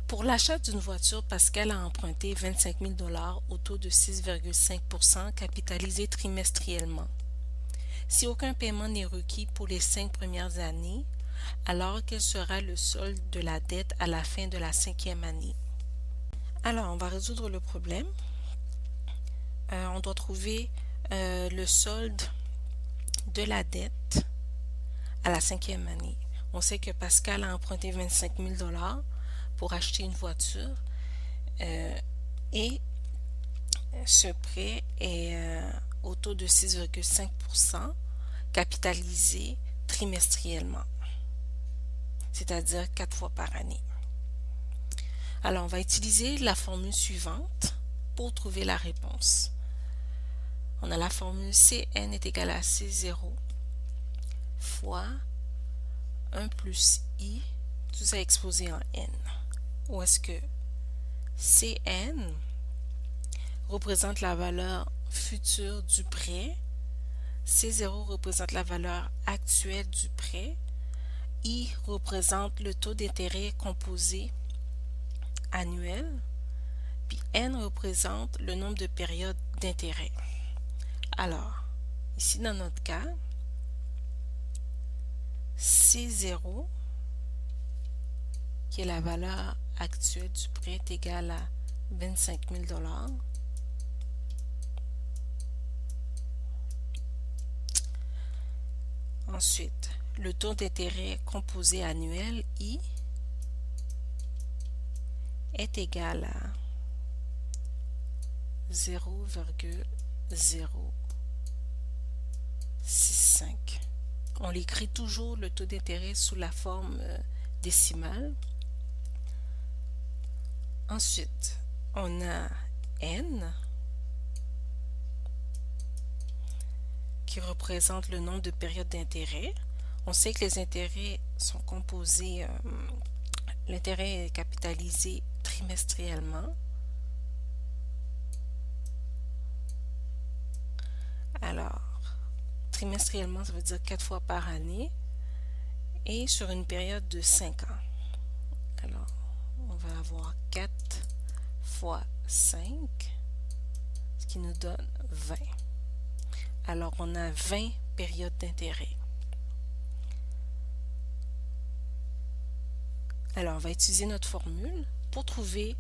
Pour l'achat d'une voiture, Pascal a emprunté 25 000 au taux de 6,5% capitalisé trimestriellement. Si aucun paiement n'est requis pour les 5 premières années, alors quel sera le solde de la dette à la fin de la 5e année? Alors, on va résoudre le problème. On doit trouver le solde de la dette à la 5e année. On sait que Pascal a emprunté 25 000 pour acheter une voiture et ce prêt est au taux de 6,5% capitalisé trimestriellement, c'est-à-dire 4 fois par année. Alors, on va utiliser la formule suivante pour trouver la réponse. On a la formule Cn est égal à C0 fois 1 plus I, tout ça exposé en N. Où est-ce que Cn représente la valeur future du prêt, C0 représente la valeur actuelle du prêt, I représente le taux d'intérêt composé annuel, puis N représente le nombre de périodes d'intérêt. Alors, ici dans notre cas, C0, qui est la valeur actuelle du prêt, est égal à 25 000 $. Ensuite, le taux d'intérêt composé annuel, I, est égal à 0,065. On écrit toujours le taux d'intérêt sous la forme décimale. Ensuite, on a N qui représente le nombre de périodes d'intérêt. On sait que les intérêts sont composés, l'intérêt est capitalisé trimestriellement. Alors, trimestriellement, ça veut dire 4 fois par année et sur une période de 5 ans. Alors, on va avoir 4 fois 5, ce qui nous donne 20. Alors, on a 20 périodes d'intérêt. Alors, on va utiliser notre formule pour trouver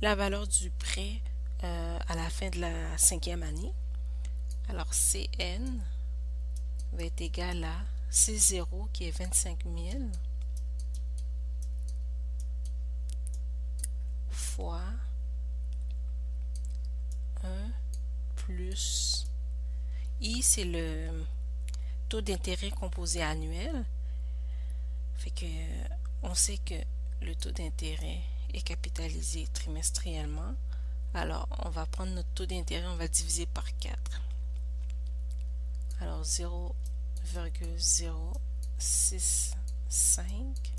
la valeur du prêt à la fin de la 5e année. Alors, Cn va être égal à C0 qui est 25 000 fois 1 plus I, c'est le taux d'intérêt composé annuel. Fait que on sait que le taux d'intérêt est capitalisé trimestriellement. Alors, on va prendre notre taux d'intérêt, on va le diviser par 4. Alors, 0,065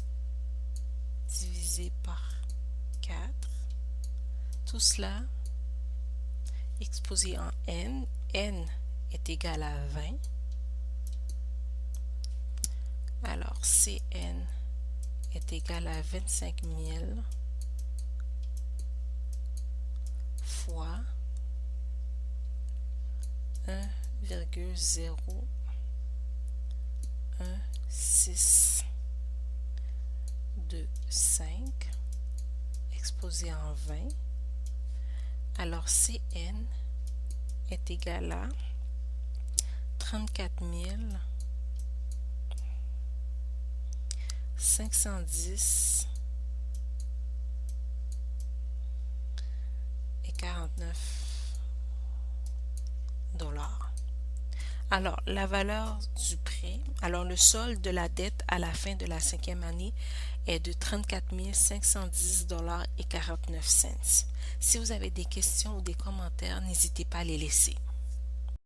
divisé par 4. Tout cela exposé en N. N est égal à 20. Alors, Cn est égal à 25 000 fois 1,1625 exposé en 20. Alors, Cn est égal à 34 510 et 49 $. Alors, la valeur du prêt, alors le solde de la dette à la fin de la 5e année est de 34 510 $ et 49 cents. Si vous avez des questions ou des commentaires, n'hésitez pas à les laisser.